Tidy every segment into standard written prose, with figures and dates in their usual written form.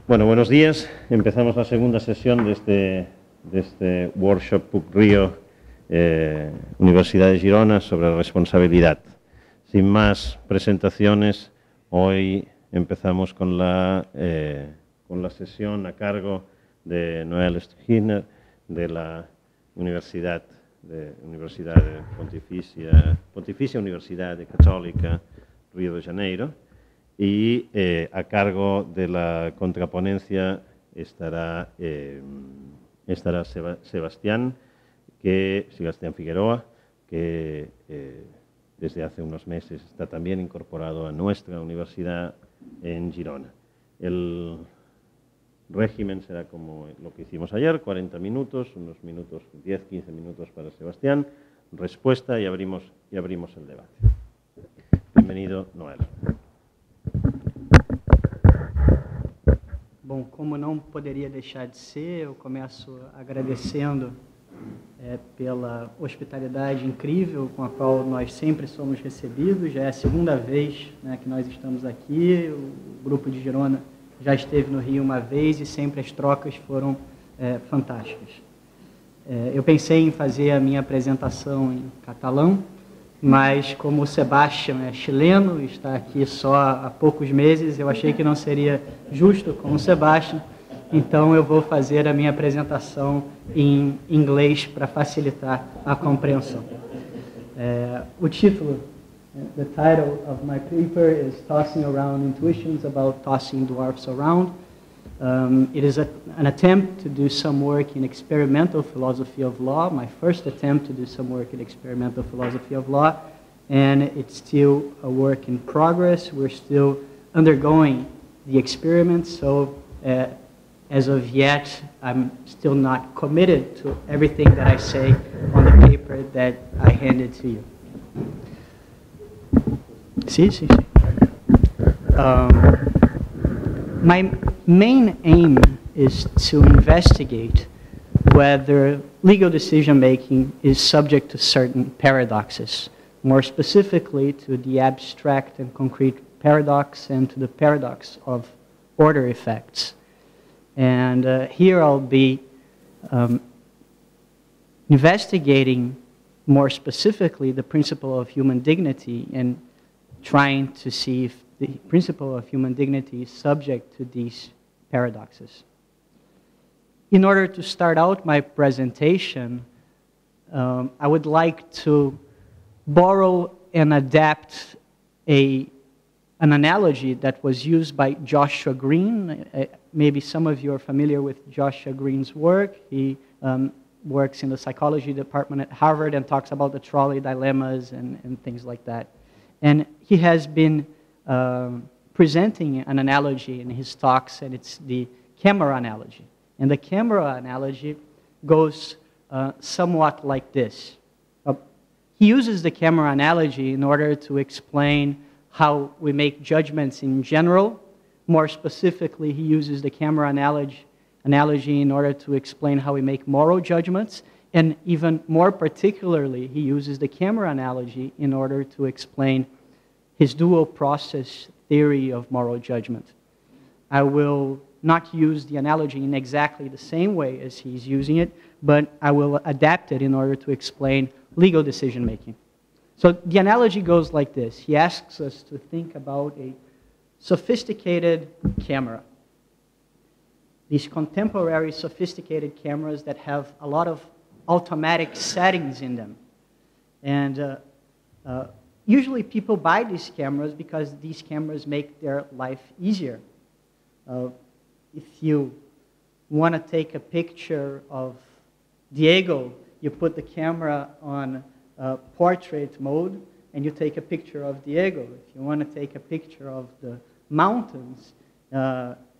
Bueno, buenos días. Empezamos la segunda sesión de este workshop PUC Río, Universidad de Girona, sobre responsabilidad. Sin más presentaciones, hoy empezamos con la sesión a cargo de Noel Struchiner de la Universitat Pontificia Universidade Católica, Rio de Janeiro, y a cargo de la contraponencia estará Sebastián Figueroa, que desde hace unos meses está también incorporado a nuestra universidad en Girona. El régimen será como lo que hicimos ayer, 40 minutos, unos minutos, 10-15 minutos para Sebastián, respuesta y abrimos el debate. Bienvenido, Noel. Bom, como não poderia deixar de ser, eu começo agradecendo pela hospitalidade incrível com a qual nós sempre somos recebidos. Já é a segunda vez, né, que nós estamos aqui. O grupo de Girona já esteve no Rio uma vez e sempre as trocas foram fantásticas. Eu pensei em fazer a minha apresentação em catalão, mas como o Sebastián é chileno e está aqui só há poucos meses, eu achei que não seria justo com o Sebastián, então eu vou fazer a minha apresentação em inglês para facilitar a compreensão. O título, the title of my paper is Tossing Around Intuitions about Tossing Dwarves Around. It is an attempt to do some work in experimental philosophy of law, my first attempt to do some work in experimental philosophy of law, and it's still a work in progress. We're still undergoing the experiments, so as of yet, I'm still not committed to everything that I say on the paper that I handed to you. Sí. My main aim is to investigate whether legal decision-making is subject to certain paradoxes, more specifically to the abstract and concrete paradox and to the paradox of order effects. And here I'll be investigating more specifically the principle of human dignity and trying to see if the principle of human dignity is subject to these paradoxes. In order to start out my presentation, I would like to borrow and adapt an analogy that was used by Joshua Green. Maybe some of you are familiar with Joshua Green's work. He works in the psychology department at Harvard and talks about the trolley dilemmas and things like that. And he has been presenting an analogy in his talks, and it's the camera analogy. And the camera analogy goes somewhat like this. He uses the camera analogy in order to explain how we make judgments in general. More specifically, he uses the camera analogy in order to explain how we make moral judgments. And even more particularly, he uses the camera analogy in order to explain his dual process theory of moral judgment. I will not use the analogy in exactly the same way as he's using it, but I will adapt it in order to explain legal decision-making. So the analogy goes like this. He asks us to think about a sophisticated camera. These contemporary sophisticated cameras that have a lot of automatic settings in them. And usually people buy these cameras because these cameras make their life easier. If you want to take a picture of Diego, you put the camera on portrait mode and you take a picture of Diego. If you want to take a picture of the mountains,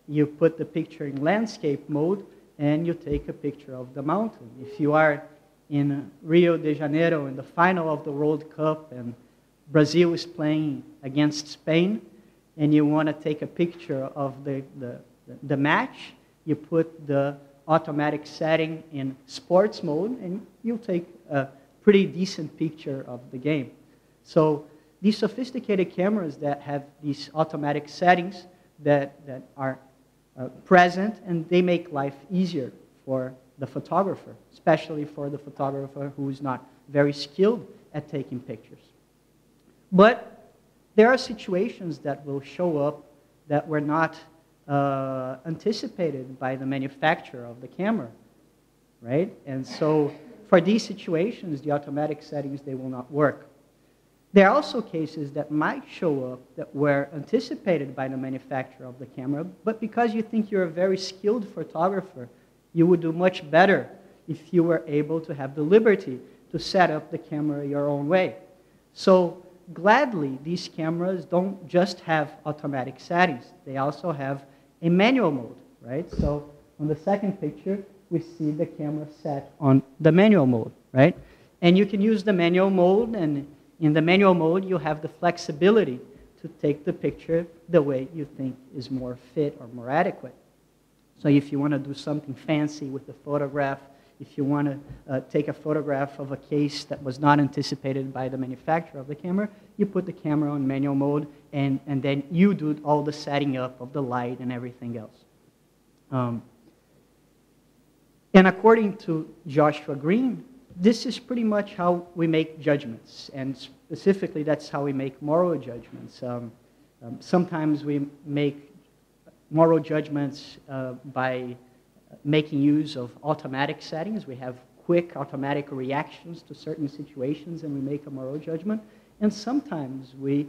you put the picture in landscape mode and you take a picture of the mountain. If you are in Rio de Janeiro in the final of the World Cup and Brazil is playing against Spain and you want to take a picture of the match, you put the automatic setting in sports mode and you'll take a pretty decent picture of the game. So these sophisticated cameras that have these automatic settings that are present, and they make life easier for the photographer, especially for the photographer who is not very skilled at taking pictures. But there are situations that will show up that were not anticipated by the manufacturer of the camera, right? And so for these situations, the automatic settings, they will not work. There are also cases that might show up that were anticipated by the manufacturer of the camera, but because you think you're a very skilled photographer, you would do much better if you were able to have the liberty to set up the camera your own way. So gladly, these cameras don't just have automatic settings. They also have a manual mode, right? So on the second picture, we see the camera set on the manual mode, right? And you can use the manual mode, and in the manual mode, you have the flexibility to take the picture the way you think is more fit or more adequate. So if you want to do something fancy with the photograph, if you want to take a photograph of a case that was not anticipated by the manufacturer of the camera, you put the camera on manual mode, and then you do all the setting up of the light and everything else. And according to Joshua Green, this is pretty much how we make judgments, and specifically that's how we make moral judgments. Sometimes we make moral judgments by making use of automatic settings. We have quick automatic reactions to certain situations, and we make a moral judgment. And sometimes we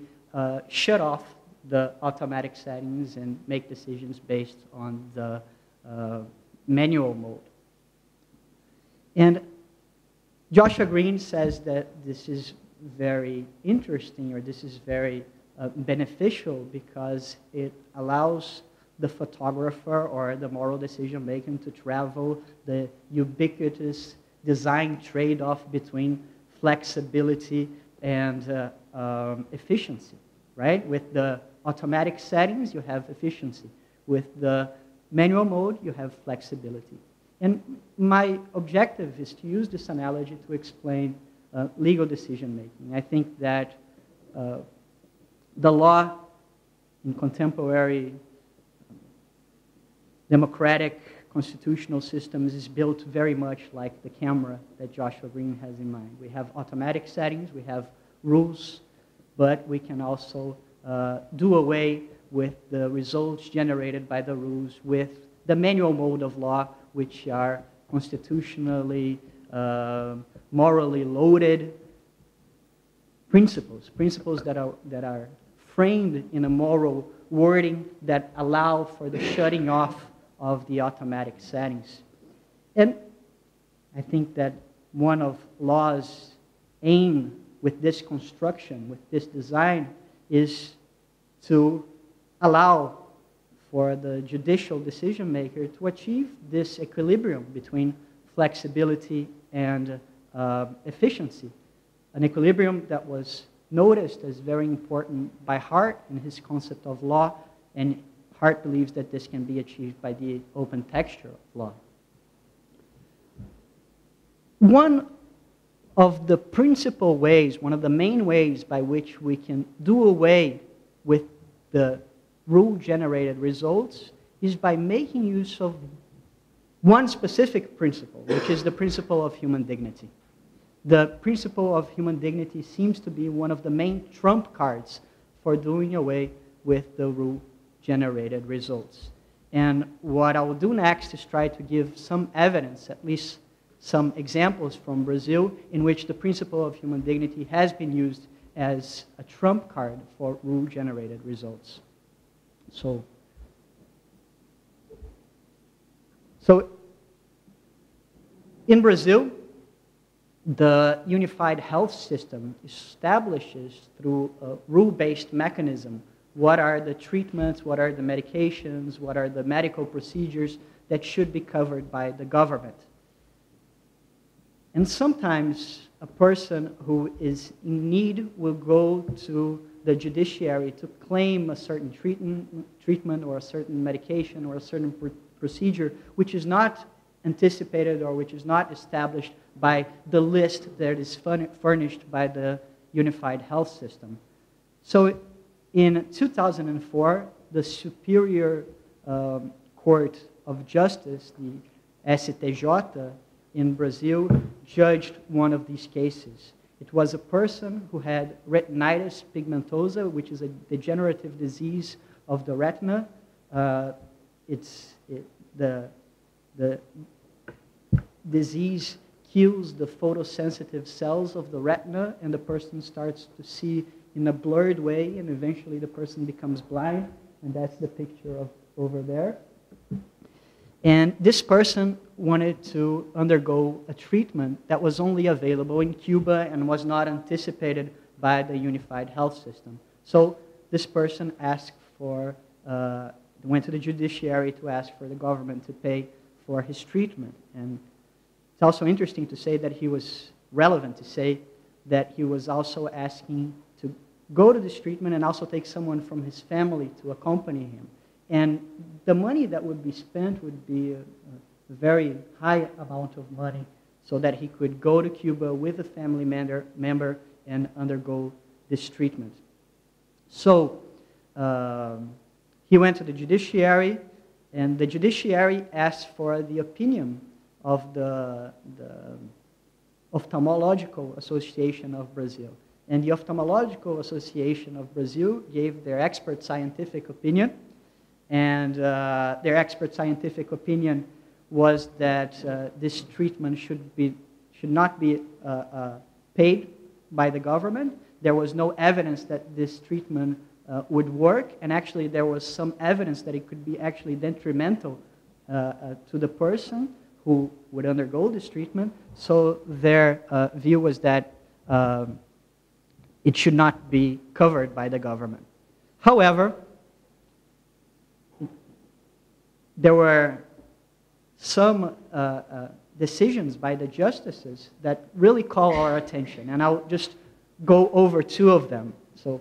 shut off the automatic settings and make decisions based on the manual mode. And Joshua Green says that this is very interesting, or this is very beneficial, because it allows the photographer or the moral decision maker to travel the ubiquitous design trade-off between flexibility and efficiency, right? With the automatic settings, you have efficiency. With the manual mode, you have flexibility. And my objective is to use this analogy to explain legal decision making. I think that the law in contemporary democratic constitutional systems is built very much like the camera that Joshua Green has in mind. We have automatic settings, we have rules, but we can also do away with the results generated by the rules with the manual mode of law, which are constitutionally, morally loaded principles that are framed in a moral wording that allow for the shutting off of the automatic settings. And I think that one of law's aim with this construction, with this design, is to allow for the judicial decision maker to achieve this equilibrium between flexibility and efficiency. An equilibrium that was noticed as very important by Hart in his concept of law, and Hart believes that this can be achieved by the open texture of law. One of the principal ways, one of the main ways by which we can do away with the rule-generated results is by making use of one specific principle, which is the principle of human dignity. The principle of human dignity seems to be one of the main trump cards for doing away with the rule-generated results. And what I will do next is try to give some evidence, at least some examples from Brazil, in which the principle of human dignity has been used as a trump card for rule-generated results. So in Brazil, the unified health system establishes through a rule-based mechanism what are the treatments, what are the medications, what are the medical procedures that should be covered by the government. And sometimes a person who is in need will go to the judiciary to claim a certain treatment or a certain medication or a certain procedure which is not anticipated or which is not established by the list that is furnished by the unified health system. So in 2004, the Superior Court of Justice, the STJ, in Brazil, judged one of these cases. It was a person who had retinitis pigmentosa, which is a degenerative disease of the retina. The disease kills the photosensitive cells of the retina, and the person starts to see in a blurred way, and eventually the person becomes blind, and that's the picture of over there. And this person wanted to undergo a treatment that was only available in Cuba and was not anticipated by the unified health system. So this person asked for, went to the judiciary to ask for the government to pay for his treatment. And it's also interesting to say that he was relevant to say that he was also asking to go to this treatment and also take someone from his family to accompany him. And the money that would be spent would be a very high amount of money so that he could go to Cuba with a family member and undergo this treatment. So he went to the judiciary, and the judiciary asked for the opinion of the Ophthalmological Association of Brazil. And the Ophthalmological Association of Brazil gave their expert scientific opinion, and their expert scientific opinion was that this treatment should not be paid by the government. There was no evidence that this treatment would work, and actually there was some evidence that it could be actually detrimental to the person who would undergo this treatment. So their view was that it should not be covered by the government. However, there were some decisions by the justices that really call our attention, and I'll just go over two of them. So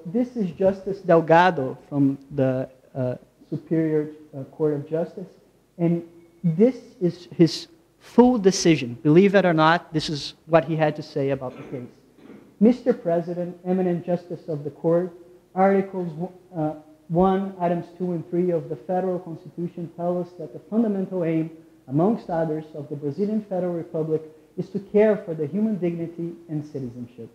this is Justice Delgado from the Superior Court of Justice, and this is his full decision. Believe it or not, this is what he had to say about the case. Mr. President, eminent justice of the court, Articles 1, Items 2 and 3 of the Federal Constitution tell us that the fundamental aim, amongst others, of the Brazilian Federal Republic is to care for the human dignity and citizenship.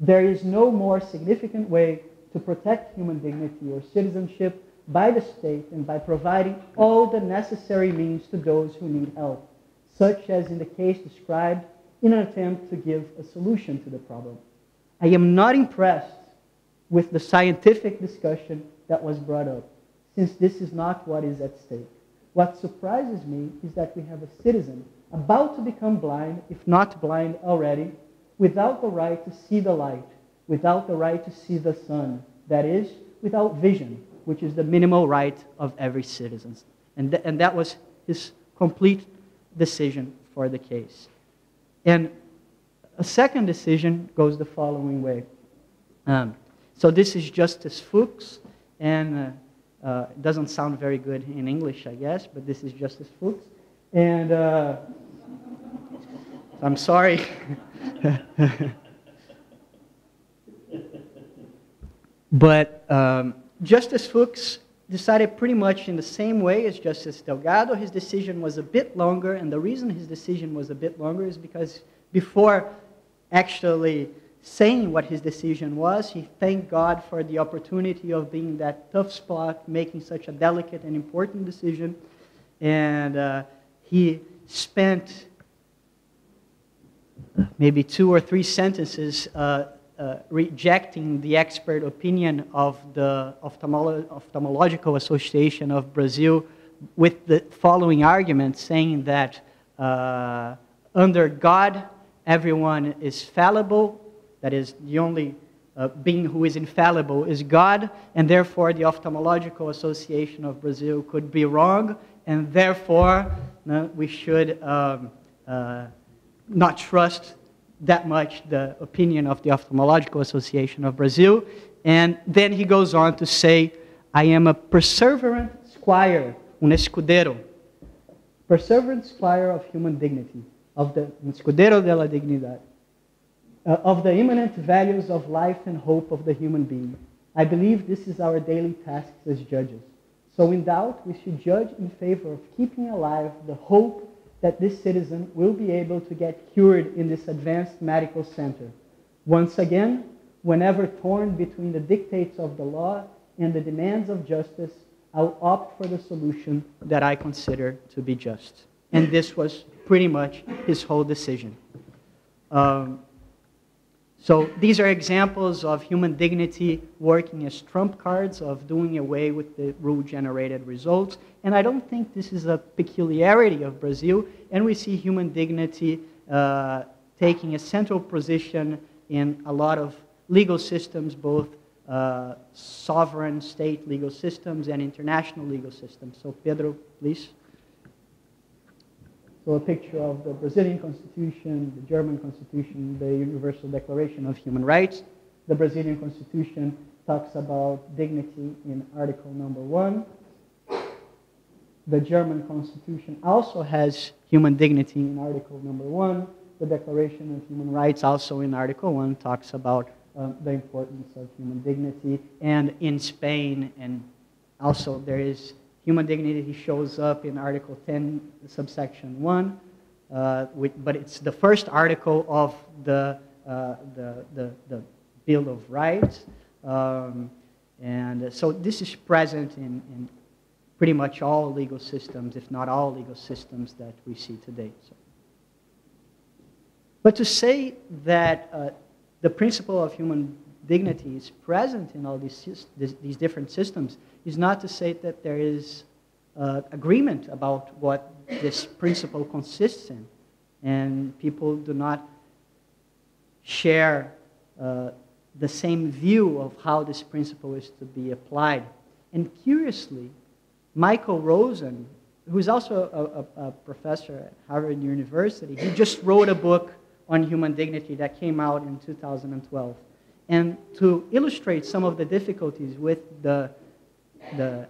There is no more significant way to protect human dignity or citizenship by the state and by providing all the necessary means to those who need help, such as in the case described, in an attempt to give a solution to the problem. I am not impressed with the scientific discussion that was brought up, since this is not what is at stake. What surprises me is that we have a citizen about to become blind, if not blind already, without the right to see the light, without the right to see the sun, that is, without vision, which is the minimal right of every citizen. And that was his complete decision for the case. And a second decision goes the following way. So this is Justice Fuchs, and it doesn't sound very good in English, I guess, but this is Justice Fuchs. And I'm sorry. But Justice Fuchs decided pretty much in the same way as Justice Delgado. His decision was a bit longer, and the reason his decision was a bit longer is because before actually saying what his decision was, he thanked God for the opportunity of being that tough spot, making such a delicate and important decision. And he spent maybe 2 or 3 sentences rejecting the expert opinion of the Ophthalmological Association of Brazil with the following argument, saying that under God, everyone is fallible. That is, the only being who is infallible is God, and therefore the Ophthalmological Association of Brazil could be wrong, and therefore we should not trust that much the opinion of the Ophthalmological Association of Brazil. And then he goes on to say, I am a perseverant squire, un escudero, perseverant squire of human dignity, of the escudero de la dignidad, of the immanent values of life and hope of the human being. I believe this is our daily task as judges. So in doubt, we should judge in favor of keeping alive the hope that this citizen will be able to get cured in this advanced medical center. Once again, whenever torn between the dictates of the law and the demands of justice, I'll opt for the solution that I consider to be just. And this was pretty much his whole decision. So these are examples of human dignity working as trump cards, of doing away with the rule-generated results. And I don't think this is a peculiarity of Brazil. And we see human dignity taking a central position in a lot of legal systems, both sovereign state legal systems and international legal systems. So Pedro, please. So a picture of the Brazilian Constitution, the German Constitution, the Universal Declaration of Human Rights. The Brazilian Constitution talks about dignity in Article number 1. The German Constitution also has human dignity in Article number 1. The Declaration of Human Rights also in Article 1 talks about the importance of human dignity. And in Spain, and also there is human dignity shows up in Article 10, subsection 1, but it's the first article of the Bill of Rights. And so this is present in pretty much all legal systems, if not all legal systems that we see today. So. But to say that the principle of human dignity is present in all these different systems is not to say that there is agreement about what this principle consists in. And people do not share the same view of how this principle is to be applied. And curiously, Michael Rosen, who is also a professor at Harvard University, he just wrote a book on human dignity that came out in 2012. And to illustrate some of the difficulties with the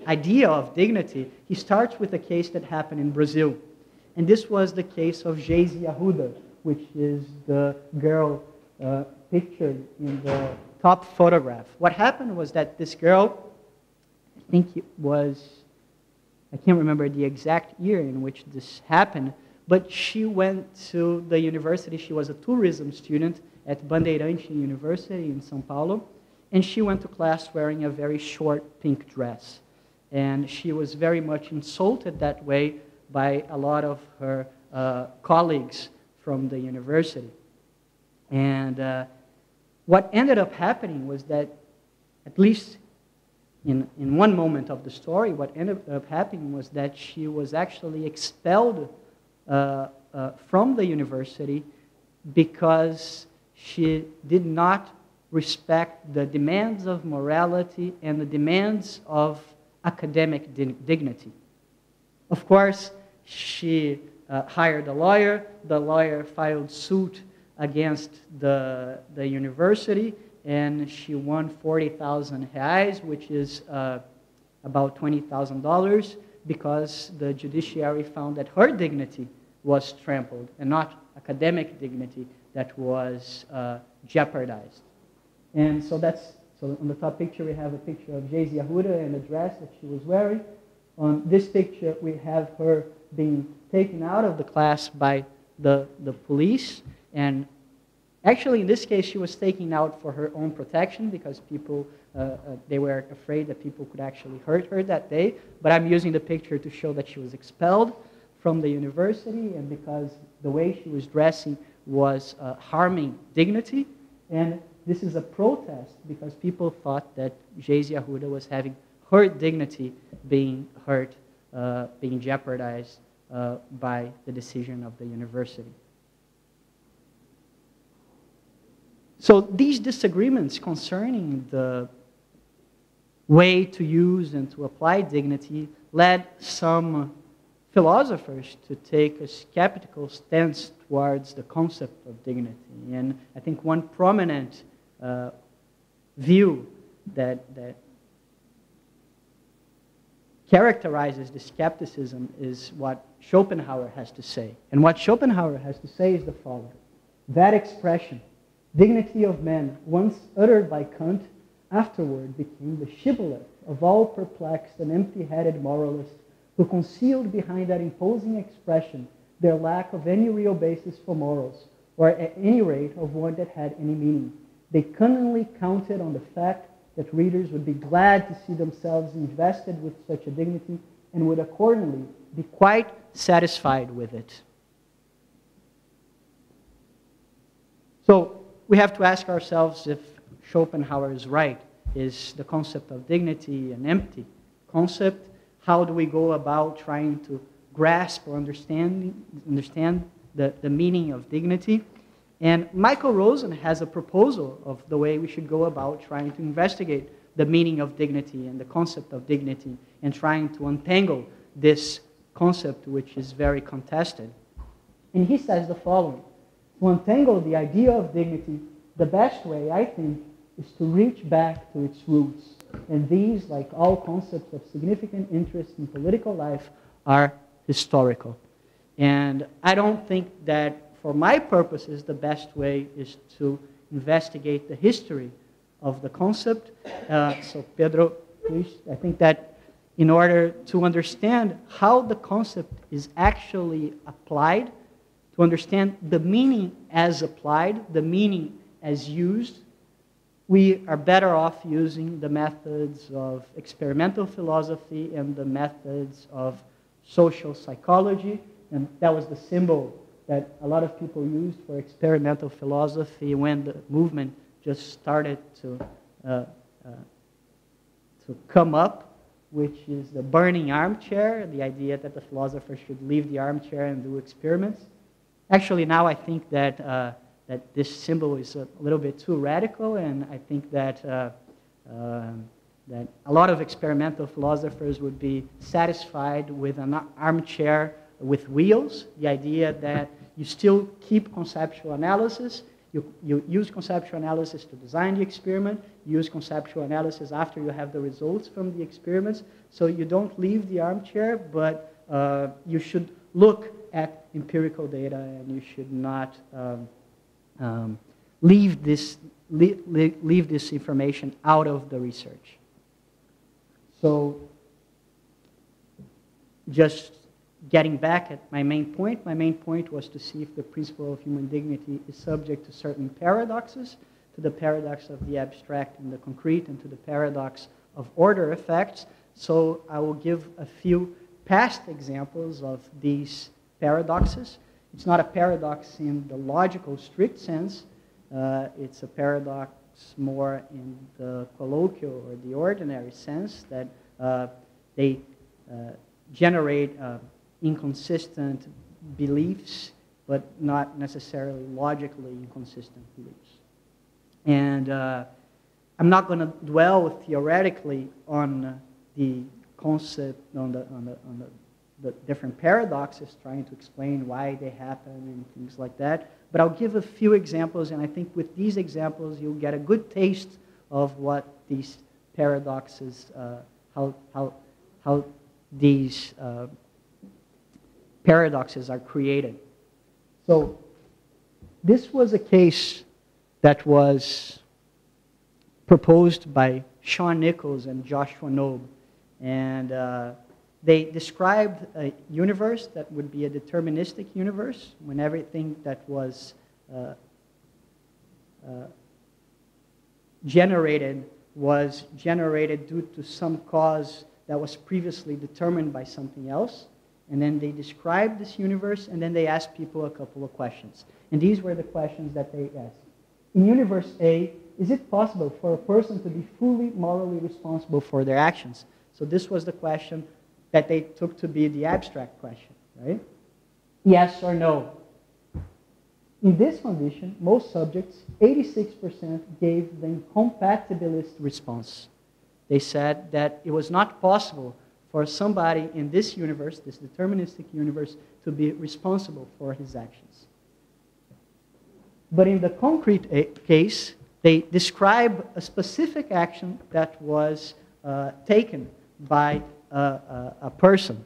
idea of dignity, he starts with a case that happened in Brazil. And this was the case of Geise Arruda, which is the girl pictured in the top photograph. What happened was that this girl, I think it was, I can't remember the exact year in which this happened, but she went to the university. She was a tourism student at Bandeirantes University in São Paulo, and she went to class wearing a very short pink dress. And she was very much insulted that way by a lot of her colleagues from the university. And what ended up happening was that, at least in one moment of the story, what ended up happening was that she was actually expelled from the university because she did not respect the demands of morality and the demands of academic dignity. Of course, she hired a lawyer. The lawyer filed suit against the university, and she won 40,000 reais, which is about $20,000, because the judiciary found that her dignity was trampled and not academic dignity that was jeopardized. And so on the top picture we have a picture of Geise Arruda and the dress that she was wearing. On this picture we have her being taken out of the class by the police, and actually in this case she was taken out for her own protection because people, they were afraid that people could actually hurt her that day, but I'm using the picture to show that she was expelled from the university, and because the way she was dressing was harming dignity. And this is a protest because people thought that Geise Arruda was having her dignity being hurt, being jeopardized by the decision of the university. So these disagreements concerning the way to use and to apply dignity led some philosophers to take a skeptical stance towards the concept of dignity. And I think one prominent view that characterizes the skepticism is what Schopenhauer has to say. And what Schopenhauer has to say is the following: that expression, dignity of man, once uttered by Kant, afterward became the shibboleth of all perplexed and empty-headed moralists who concealed behind that imposing expression their lack of any real basis for morals, or at any rate of one that had any meaning. They cunningly counted on the fact that readers would be glad to see themselves invested with such a dignity and would accordingly be quite satisfied with it. So we have to ask ourselves if Schopenhauer is right. Is the concept of dignity an empty concept? How do we go about trying to grasp or understand the meaning of dignity? And Michael Rosen has a proposal of the way we should go about trying to investigate the meaning of dignity and the concept of dignity and trying to untangle this concept which is very contested. And he says the following: to untangle the idea of dignity, the best way, I think, is to reach back to its roots. And these, like all concepts of significant interest in political life, are historical. And I don't think that, for my purposes, the best way is to investigate the history of the concept. So Pedro, please, I think that in order to understand how the concept is actually applied, to understand the meaning as applied, the meaning as used, we are better off using the methods of experimental philosophy and the methods of social psychology. And that was the symbol that a lot of people used for experimental philosophy when the movement just started to come up, which is the burning armchair, the idea that the philosopher should leave the armchair and do experiments. Actually, now I think that that this symbol is a little bit too radical, and I think that that a lot of experimental philosophers would be satisfied with an armchair with wheels, the idea that you still keep conceptual analysis, you use conceptual analysis to design the experiment, you use conceptual analysis after you have the results from the experiments, so you don't leave the armchair, but you should look at empirical data and you should not leave this information out of the research. So just getting back at my main point was to see if the principle of human dignity is subject to certain paradoxes, to the paradox of the abstract and the concrete, and to the paradox of order effects. So I will give a few past examples of these paradoxes. It's not a paradox in the logical, strict sense. It's a paradox more in the colloquial or the ordinary sense, that they generate inconsistent beliefs, but not necessarily logically inconsistent beliefs. And I'm not going to dwell theoretically on the concept, on the different paradoxes, trying to explain why they happen and things like that. But I'll give a few examples, and I think with these examples you'll get a good taste of what these paradoxes, how these paradoxes are created. So this was a case that was proposed by Sean Nichols and Joshua Knobe, and they described a universe that would be a deterministic universe, when everything that was generated due to some cause that was previously determined by something else. And then they described this universe, and then they asked people a couple of questions. And these were the questions that they asked. In universe A, is it possible for a person to be fully morally responsible for their actions? So this was the question that they took to be the abstract question, right? Yes or no? In this condition, most subjects, 86%, gave the incompatibilist response. They said that it was not possible for somebody in this universe, this deterministic universe, to be responsible for his actions. But in the concrete case, they describe a specific action that was taken by a person.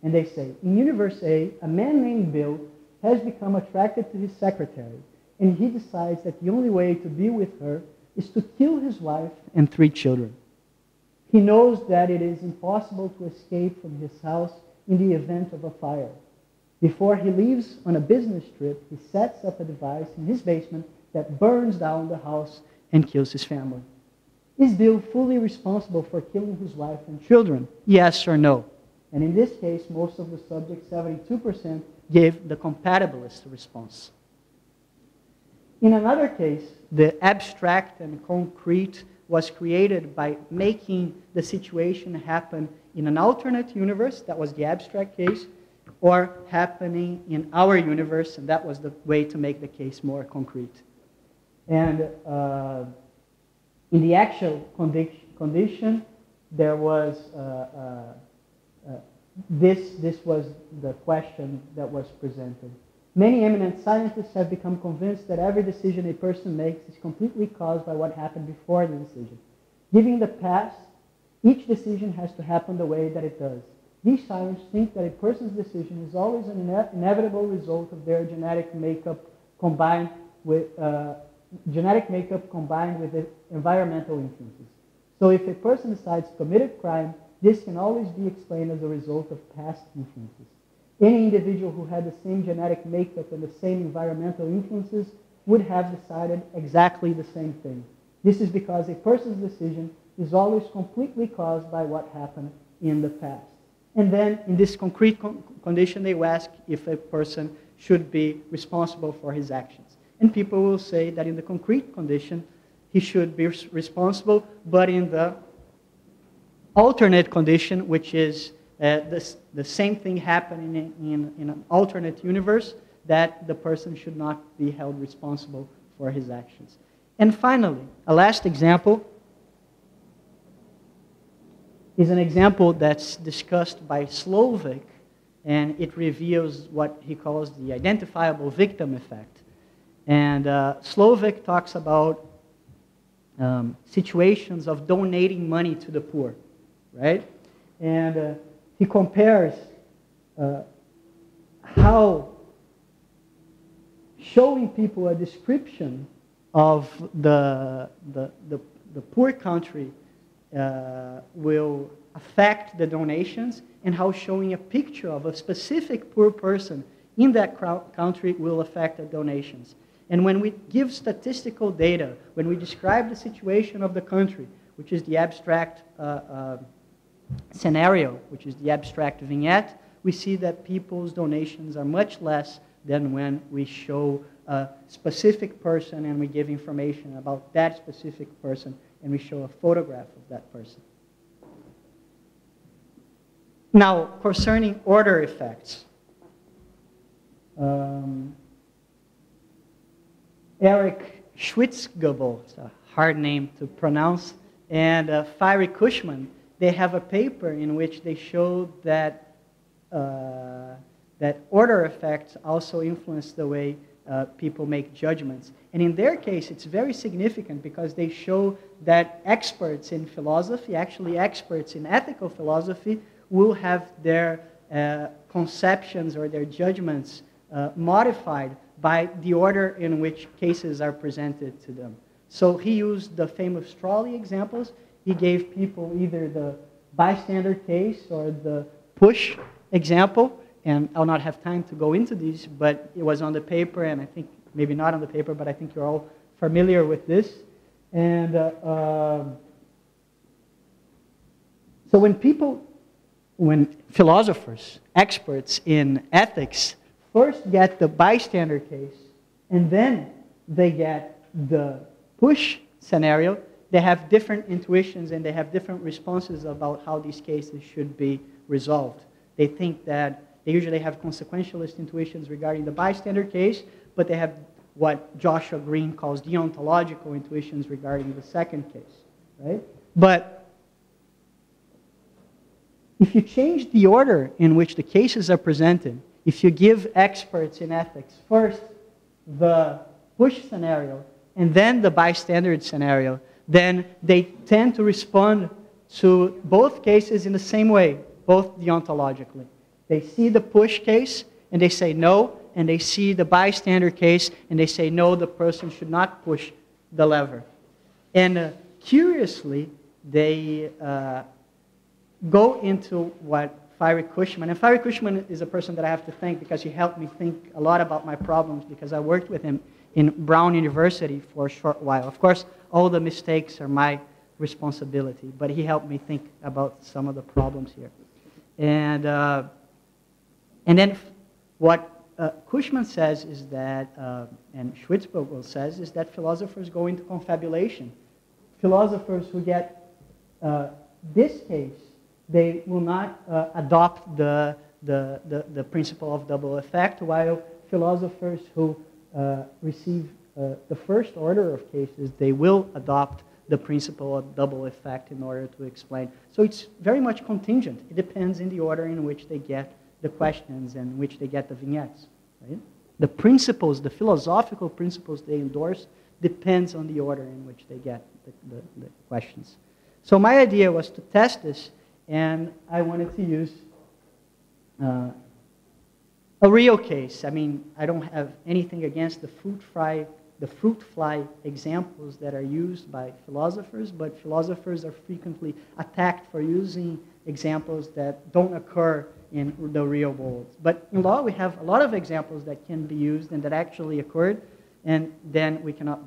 And they say, in universe A, a man named Bill has become attracted to his secretary, and he decides that the only way to be with her is to kill his wife and 3 children. He knows that it is impossible to escape from his house in the event of a fire. Before he leaves on a business trip, he sets up a device in his basement that burns down the house and kills his family. Is Bill fully responsible for killing his wife and children? Yes or no? And in this case, most of the subjects, 72%, gave the compatibilist response. In another case, the abstract and concrete was created by making the situation happen in an alternate universe, that was the abstract case, or happening in our universe, and that was the way to make the case more concrete. And in the actual condition, there was this was the question that was presented. Many eminent scientists have become convinced that every decision a person makes is completely caused by what happened before the decision. Given the past, each decision has to happen the way that it does. These scientists think that a person's decision is always an inevitable result of their genetic makeup combined with the environmental influences. So if a person decides to commit a crime, this can always be explained as a result of past influences. Any individual who had the same genetic makeup and the same environmental influences would have decided exactly the same thing. This is because a person's decision is always completely caused by what happened in the past. And then in this concrete condition, they ask if a person should be responsible for his actions. And people will say that in the concrete condition, he should be responsible, but in the alternate condition, which is the same thing happening in an alternate universe, that the person should not be held responsible for his actions. And finally, a last example is an example that's discussed by Slovik, and it reveals what he calls the identifiable victim effect. And Slovik talks about situations of donating money to the poor, right? And he compares how showing people a description of the poor country will affect the donations, and how showing a picture of a specific poor person in that country will affect the donations. And when we give statistical data, when we describe the situation of the country, which is the abstract scenario, which is the abstract vignette, we see that people's donations are much less than when we show a specific person and we give information about that specific person and we show a photograph of that person. Now, concerning order effects, Eric Schwitzgebel, it's a hard name to pronounce, and Fiery Cushman, they have a paper in which they show that that order effects also influence the way people make judgments. And in their case, it's very significant because they show that experts in philosophy, actually experts in ethical philosophy, will have their conceptions or their judgments modified by the order in which cases are presented to them. So he used the famous trolley examples. He gave people either the bystander case or the push example, and I'll not have time to go into these, but it was on the paper, and I think, maybe not on the paper, but I think you're all familiar with this. And so when philosophers, experts in ethics, first get the bystander case, and then they get the push scenario, they have different intuitions and they have different responses about how these cases should be resolved. They think that they usually have consequentialist intuitions regarding the bystander case, but they have what Joshua Green calls deontological intuitions regarding the second case, right? But if you change the order in which the cases are presented, if you give experts in ethics first the push scenario and then the bystander scenario, then they tend to respond to both cases in the same way, both deontologically. They see the push case and they say no, and they see the bystander case and they say no, the person should not push the lever. And curiously, they go into what Fiery Cushman, and Fiery Cushman is a person that I have to thank because he helped me think a lot about my problems because I worked with him in Brown University for a short while. Of course, all the mistakes are my responsibility, but he helped me think about some of the problems here. And then what Cushman says is that, and Schwitzberg says, is that philosophers go into confabulation. Philosophers who get this case, they will not adopt the principle of double effect, while philosophers who receive the first order of cases, they will adopt the principle of double effect in order to explain. So it's very much contingent. It depends in the order in which they get the questions and in which they get the vignettes. Right? The principles, the philosophical principles they endorse, depends on the order in which they get the questions. So my idea was to test this, and I wanted to use a real case. I mean, I don't have anything against the fruit fly examples that are used by philosophers, but philosophers are frequently attacked for using examples that don't occur in the real world. But in law, we have a lot of examples that can be used and that actually occurred, and then we cannot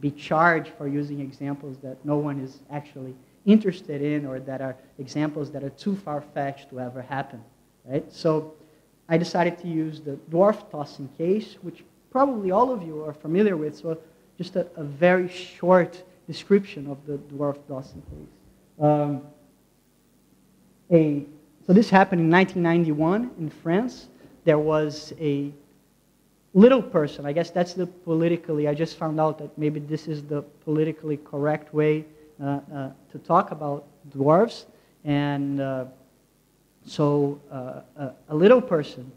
be charged for using examples that no one is actually interested in, or that are examples that are too far-fetched to ever happen. Right? So I decided to use the dwarf tossing case, which probably all of you are familiar with, so just a very short description of the dwarf tossing case. So this happened in 1991 in France. There was a little person, I guess that's the politically, I just found out that maybe this is the politically correct way to talk about dwarves. And so a little person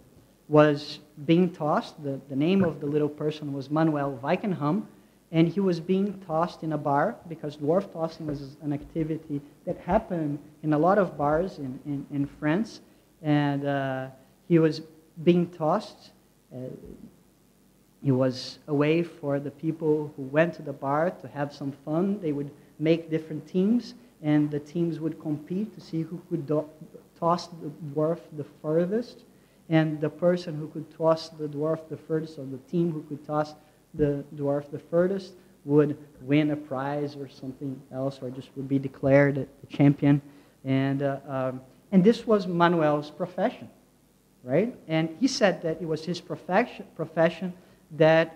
was being tossed. The name of the little person was Manuel Weikenham, and he was being tossed in a bar because dwarf tossing was an activity that happened in a lot of bars in France. And he was being tossed. He was a way for the people who went to the bar to have some fun. They would make different teams, and the teams would compete to see who could toss the dwarf the furthest. And the person who could toss the dwarf the furthest, or the team who could toss the dwarf the furthest, would win a prize or something else, or just would be declared the champion. And this was Manuel's profession, right? And he said that it was his profession that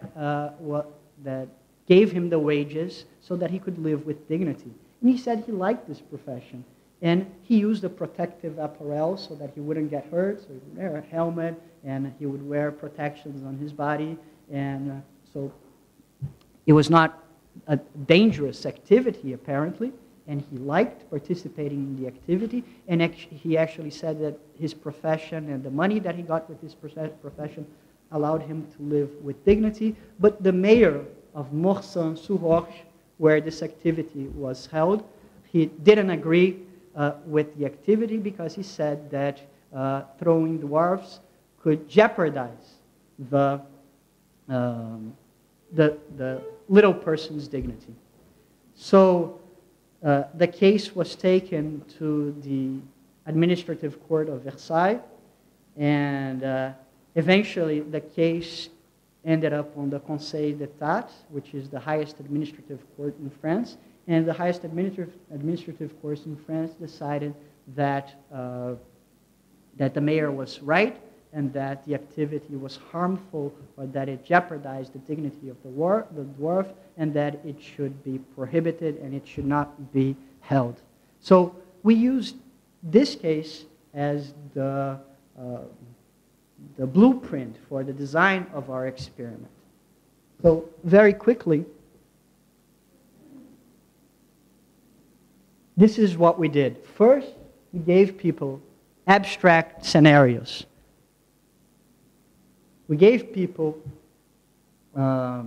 gave him the wages so that he could live with dignity. And he said he liked this profession. And he used a protective apparel so that he wouldn't get hurt. So he would wear a helmet, and he would wear protections on his body. And so it was not a dangerous activity, apparently. And he liked participating in the activity. And he actually said that his profession and the money that he got with his profession allowed him to live with dignity. But the mayor of Morsan-sur-Orge, where this activity was held, he didn't agree with the activity because he said that throwing dwarfs could jeopardize the little person's dignity. So the case was taken to the administrative court of Versailles, and eventually the case ended up on the Conseil d'État, which is the highest administrative court in France. And the highest administrative court in France decided that, that the mayor was right, and that the activity was harmful, or that it jeopardized the dignity of the dwarf, and that it should be prohibited and it should not be held. So we used this case as the blueprint for the design of our experiment. So very quickly, this is what we did. First, we gave people abstract scenarios. We gave people, so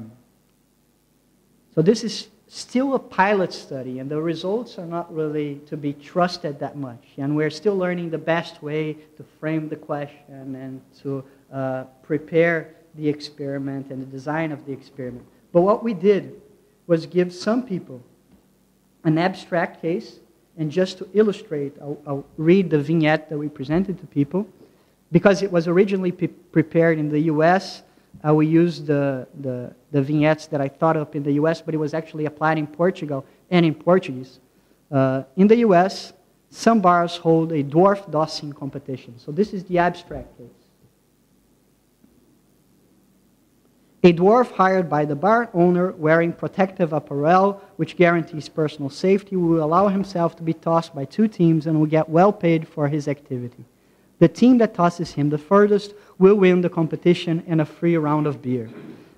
this is still a pilot study, and the results are not really to be trusted that much. And we're still learning the best way to frame the question and to prepare the experiment and the design of the experiment. But what we did was give some people an abstract case, and just to illustrate, I'll read the vignette that we presented to people. Because it was originally prepared in the US, we used the vignettes that I thought up in the US, but it was actually applied in Portugal and in Portuguese. In the US, some bars hold a dwarf dossing competition. So this is the abstract case. A dwarf hired by the bar owner wearing protective apparel which guarantees personal safety will allow himself to be tossed by two teams and will get well paid for his activity. The team that tosses him the furthest will win the competition and a free round of beer.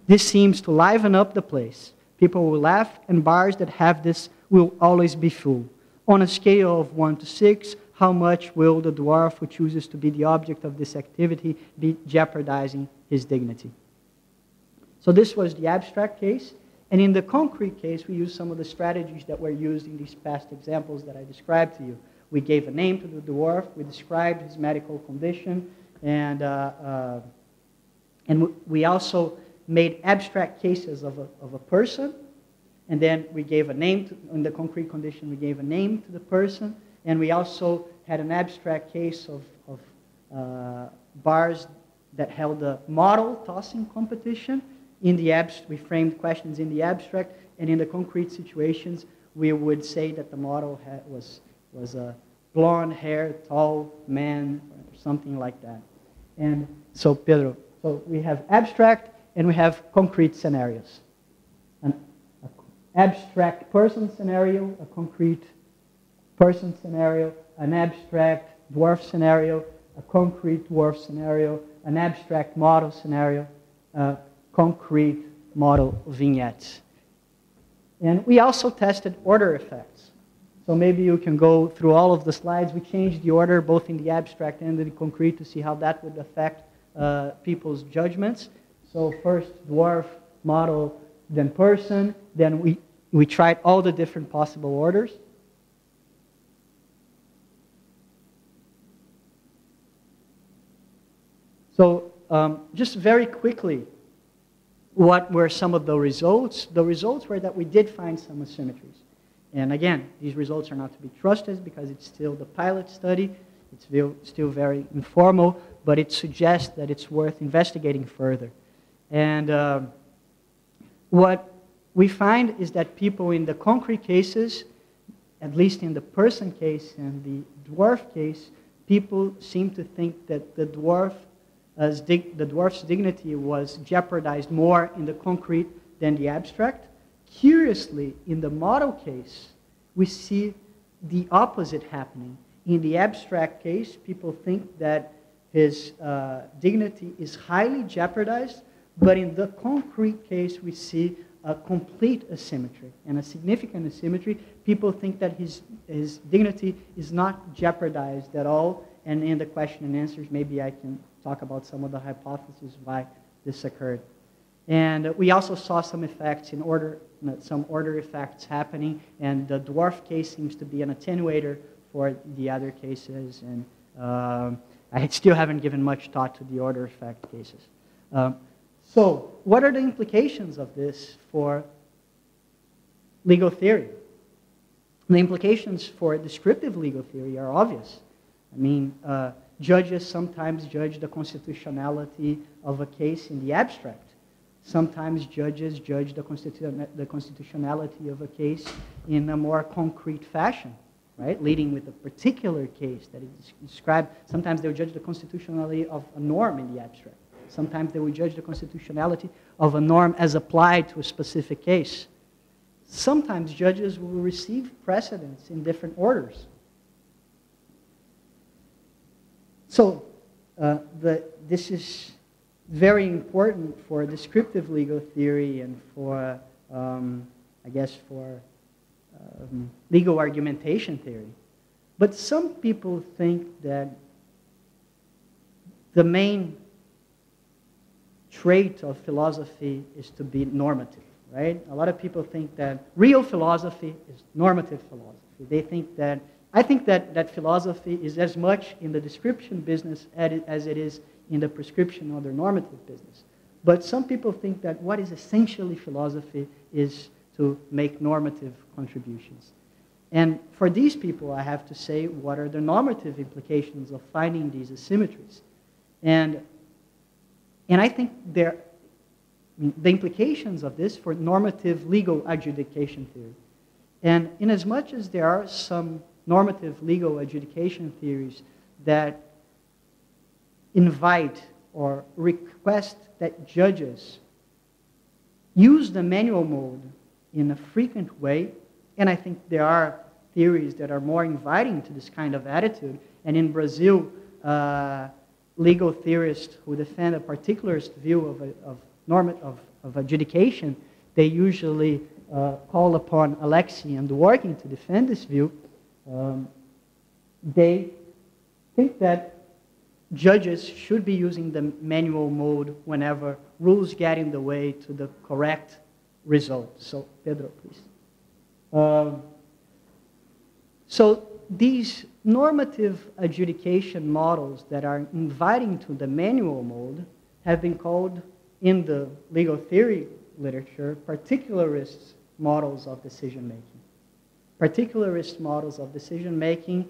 This seems to liven up the place. People will laugh, and bars that have this will always be full. On a scale of 1 to 6, how much will the dwarf who chooses to be the object of this activity be jeopardizing his dignity? So this was the abstract case. And in the concrete case, we used some of the strategies that were used in these past examples that I described to you. We gave a name to the dwarf, we described his medical condition, and we also made abstract cases of a person, and then we gave a name to, in the concrete condition, we gave a name to the person, and we also had an abstract case of bars that held a model tossing competition. In the we framed questions in the abstract, and in the concrete situations, we would say that the model was a blonde hair, tall man, or something like that. And so, Pedro, so we have abstract and we have concrete scenarios. An abstract person scenario, a concrete person scenario, an abstract dwarf scenario, a concrete dwarf scenario, an abstract model scenario, concrete model vignettes. And we also tested order effects. So maybe you can go through all of the slides. We changed the order both in the abstract and the concrete to see how that would affect people's judgments. So first dwarf, model, then person. Then we tried all the different possible orders. So just very quickly, what were some of the results? The results were that we did find some asymmetries. And again, these results are not to be trusted because it's still the pilot study. It's still very informal, but it suggests that it's worth investigating further. And what we find is that people in the concrete cases, at least in the person case and the dwarf case, people seem to think that the dwarf's dignity was jeopardized more in the concrete than the abstract. Curiously, in the model case, we see the opposite happening. In the abstract case, people think that his dignity is highly jeopardized, but in the concrete case, we see a complete asymmetry and a significant asymmetry. People think that his dignity is not jeopardized at all, and in the question and answers, maybe I can talk about some of the hypotheses why this occurred. And we also saw some effects in order, some order effects happening, and the dwarf case seems to be an attenuator for the other cases, and I still haven't given much thought to the order effect cases. So what are the implications of this for legal theory? The implications for descriptive legal theory are obvious. I mean, judges sometimes judge the constitutionality of a case in the abstract. Sometimes judges judge the constitutionality of a case in a more concrete fashion, right? Leading with a particular case that is described. Sometimes they will judge the constitutionality of a norm in the abstract. Sometimes they will judge the constitutionality of a norm as applied to a specific case. Sometimes judges will receive precedents in different orders. So this is very important for descriptive legal theory and for, I guess, for legal argumentation theory. But some people think that the main trait of philosophy is to be normative, right? A lot of people think that real philosophy is normative philosophy. They think that, I think that philosophy is as much in the description business as it is in the prescription or the normative business. But some people think that what is essentially philosophy is to make normative contributions. And for these people, I have to say, what are the normative implications of finding these asymmetries? And I think the implications of this for normative legal adjudication theory. And in as much as there are some normative legal adjudication theories that invite or request that judges use the manual mode in a frequent way, and I think there are theories that are more inviting to this kind of attitude. And in Brazil, legal theorists who defend a particularist view of adjudication, they usually call upon Alexi and Dworkin to defend this view. They think that judges should be using the manual mode whenever rules get in the way to the correct result. So, Pedro, please. So these normative adjudication models that are inviting to the manual mode have been called in the legal theory literature particularist models of decision-making. Particularist models of decision-making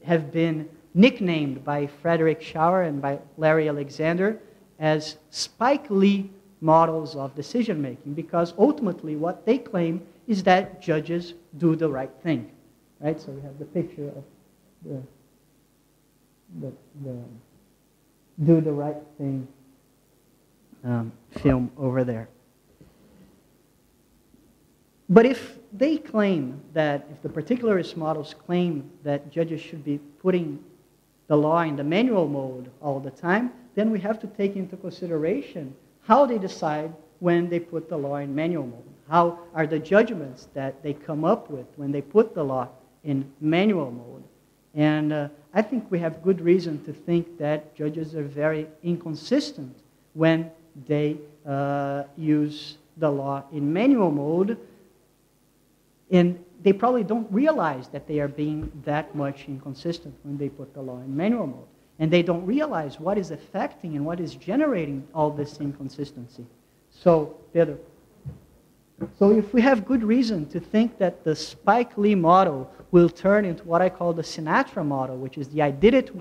have been nicknamed by Frederick Schauer and by Larry Alexander as Spike Lee models of decision-making, because ultimately what they claim is that judges do the right thing. Right? So we have the picture of the do the right thing film over there. But if they claim that, if the particularist models claim that judges should be putting the law in the manual mode all the time, then we have to take into consideration how they decide when they put the law in manual mode. How are the judgments that they come up with when they put the law in manual mode? And I think we have good reason to think that judges are very inconsistent when they use the law in manual mode, and they probably don't realize that they are being that much inconsistent when they put the law in manual mode. And they don't realize what is affecting and what is generating all this inconsistency. So, Pedro, so if we have good reason to think that the Spike Lee model will turn into what I call the Sinatra model, which is the I did it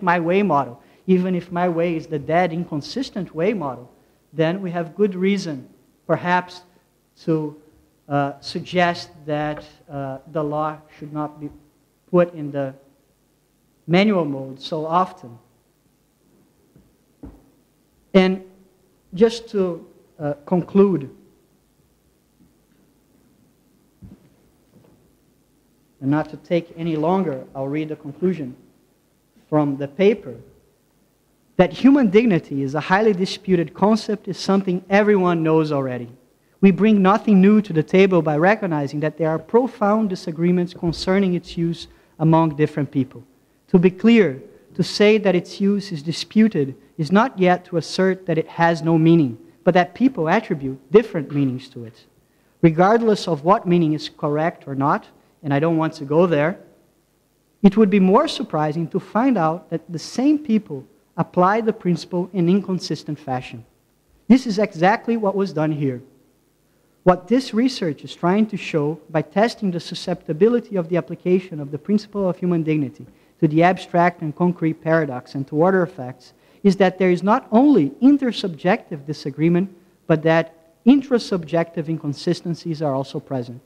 my way model, even if my way is the dead, inconsistent way model, then we have good reason, perhaps, to suggest that the law should not be put in the manual mode so often. And just to conclude, and not to take any longer, I'll read the conclusion from the paper. That human dignity is a highly disputed concept is something everyone knows already. We bring nothing new to the table by recognizing that there are profound disagreements concerning its use among different people. To be clear, to say that its use is disputed is not yet to assert that it has no meaning, but that people attribute different meanings to it. Regardless of what meaning is correct or not, and I don't want to go there, it would be more surprising to find out that the same people apply the principle in inconsistent fashion. This is exactly what was done here. What this research is trying to show by testing the susceptibility of the application of the principle of human dignity to the abstract and concrete paradox and to order effects is that there is not only intersubjective disagreement, but that intrasubjective inconsistencies are also present.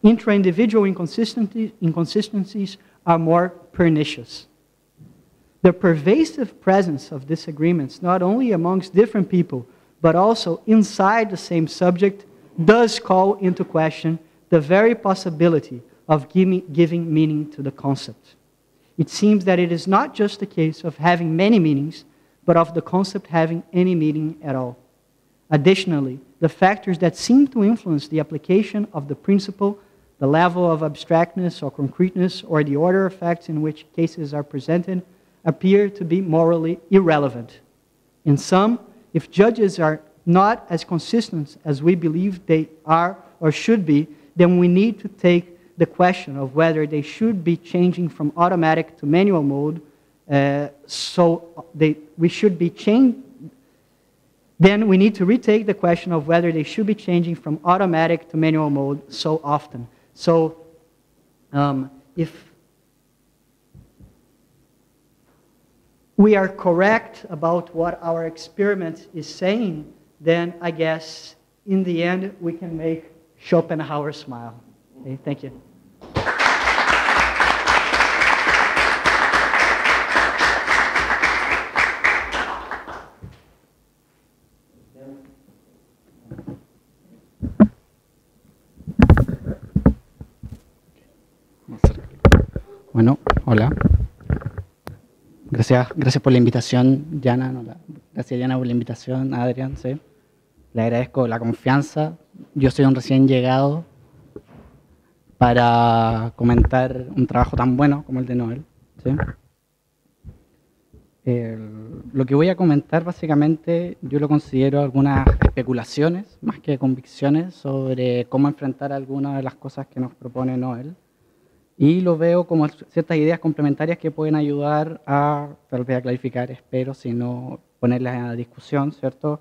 Intra-individual inconsistencies are more pernicious. The pervasive presence of disagreements, not only amongst different people, but also inside the same subject, does call into question the very possibility of giving meaning to the concept. It seems that it is not just a case of having many meanings, but of the concept having any meaning at all. Additionally, the factors that seem to influence the application of the principle, the level of abstractness or concreteness, or the order effects in which cases are presented, appear to be morally irrelevant. In sum, if judges are not as consistent as we believe they are or should be, then we need to take the question of whether they should be changing from automatic to manual mode, then we need to retake the question of whether they should be changing from automatic to manual mode so often. So if we are correct about what our experiment is saying, then I guess in the end we can make Schopenhauer smile. Okay, thank you. Bueno, hola. Gracias por la invitación, Jana. Gracias, Jana, por la invitación, Adrián. ¿Sí? Le agradezco la confianza. Yo soy un recién llegado para comentar un trabajo tan bueno como el de Noel. ¿Sí? Lo que voy a comentar, básicamente, yo lo considero algunas especulaciones, más que convicciones, sobre cómo enfrentar algunas de las cosas que nos propone Noel. Y lo veo como ciertas ideas complementarias que pueden ayudar a, tal vez a clarificar, espero, si no ponerlas en la discusión, ¿cierto?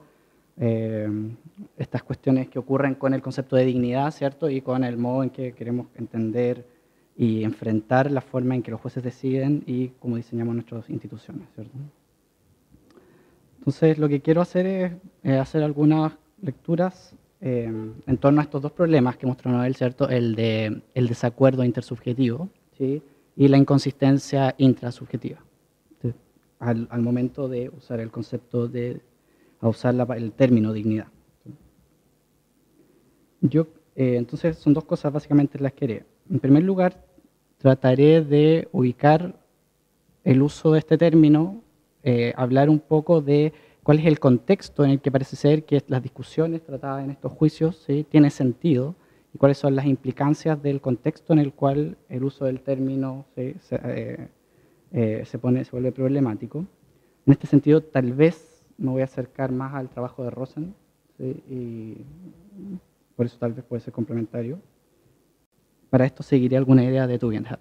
Estas cuestiones que ocurren con el concepto de dignidad, ¿cierto? Y con el modo en que queremos entender y enfrentar la forma en que los jueces deciden y cómo diseñamos nuestras instituciones, ¿cierto? Entonces, lo que quiero hacer es hacer algunas lecturas en torno a estos dos problemas que mostró Noel, ¿cierto? El desacuerdo intersubjetivo, ¿sí? Y la inconsistencia intrasubjetiva, ¿sí? Al momento de usar el concepto de usar el término dignidad. ¿Sí? Entonces son dos cosas básicamente las que haré. En primer lugar, trataré de ubicar el uso de este término, hablar un poco de cuál es el contexto en el que parece ser que las discusiones tratadas en estos juicios, ¿sí?, tiene sentido, y cuáles son las implicancias del contexto en el cual el uso del término, ¿sí?, se vuelve problemático. En este sentido, tal vez me voy a acercar más al trabajo de Rosen, ¿sí?, y por eso tal vez puede ser complementario. Para esto seguiré alguna idea de Tugendhat.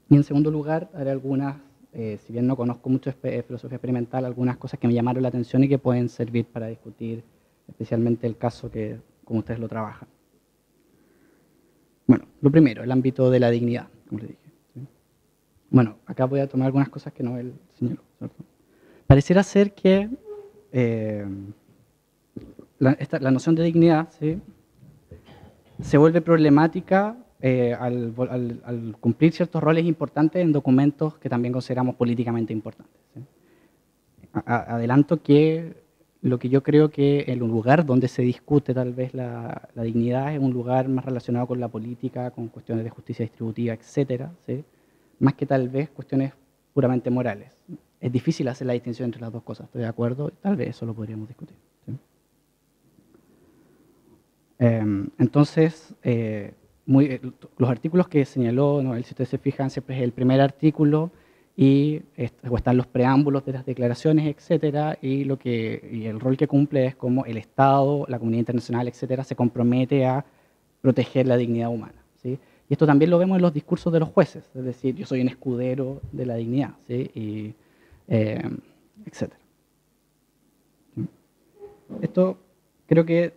Y en segundo lugar, haré algunas, si bien no conozco mucho filosofía experimental, algunas cosas que me llamaron la atención y que pueden servir para discutir especialmente el caso que, como ustedes lo trabajan. Bueno, lo primero, el ámbito de la dignidad, como les dije, ¿sí? Bueno, acá voy a tomar algunas cosas que Noel señaló, ¿cierto? Pareciera ser que la noción de dignidad, ¿sí?, se vuelve problemática al cumplir ciertos roles importantes en documentos que también consideramos políticamente importantes, ¿sí? Adelanto que lo que yo creo que el lugar donde se discute tal vez la dignidad es un lugar más relacionado con la política, con cuestiones de justicia distributiva, etcétera, ¿sí?, más que tal vez cuestiones puramente morales. Es difícil hacer la distinción entre las dos cosas, estoy de acuerdo, tal vez eso lo podríamos discutir, ¿sí? Entonces, los artículos que señaló Noel, si ustedes se fijan, siempre es el primer artículo y están los preámbulos de las declaraciones, etcétera, y el rol que cumple es como el Estado, la comunidad internacional, etcétera, se compromete a proteger la dignidad humana, ¿sí? Y esto también lo vemos en los discursos de los jueces, es decir, yo soy un escudero de la dignidad, ¿sí?, y etcétera. ¿Sí? Esto creo que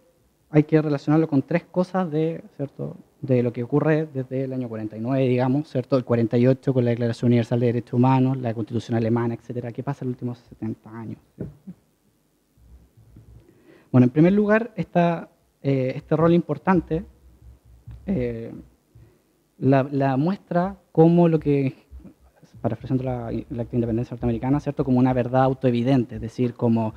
hay que relacionarlo con tres cosas ¿cierto?, de lo que ocurre desde el año 49, digamos, ¿cierto?, el 48 con la Declaración Universal de Derechos Humanos, la Constitución Alemana, etcétera. ¿Qué pasa en los últimos 70 años? ¿Sí? Bueno, en primer lugar, este rol importante la muestra como lo que, parafraseando la acta de independencia norteamericana, ¿cierto?, como una verdad autoevidente, es decir, como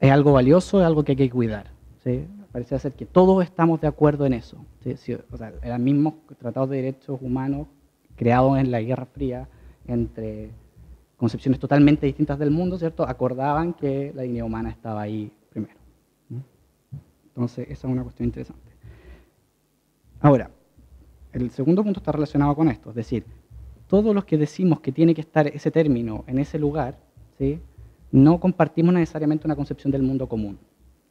es algo valioso, es algo que hay que cuidar, ¿sí? Parece ser que todos estamos de acuerdo en eso, ¿sí? Sí, o sea, eran mismos tratados de derechos humanos creados en la Guerra Fría entre concepciones totalmente distintas del mundo, ¿cierto?, acordaban que la dignidad humana estaba ahí primero. Entonces, esa es una cuestión interesante. Ahora, el segundo punto está relacionado con esto, es decir, todos los que decimos que tiene que estar ese término en ese lugar, ¿sí?, no compartimos necesariamente una concepción del mundo común,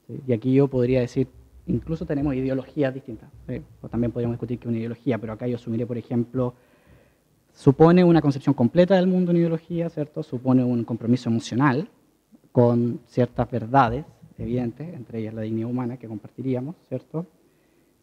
¿sí? Y aquí yo podría decir, incluso tenemos ideologías distintas, ¿sí? O también podríamos discutir que una ideología, pero acá yo asumiré, por ejemplo, supone una concepción completa del mundo en ideología, ¿cierto? Supone un compromiso emocional con ciertas verdades evidentes, entre ellas la dignidad humana que compartiríamos, ¿cierto?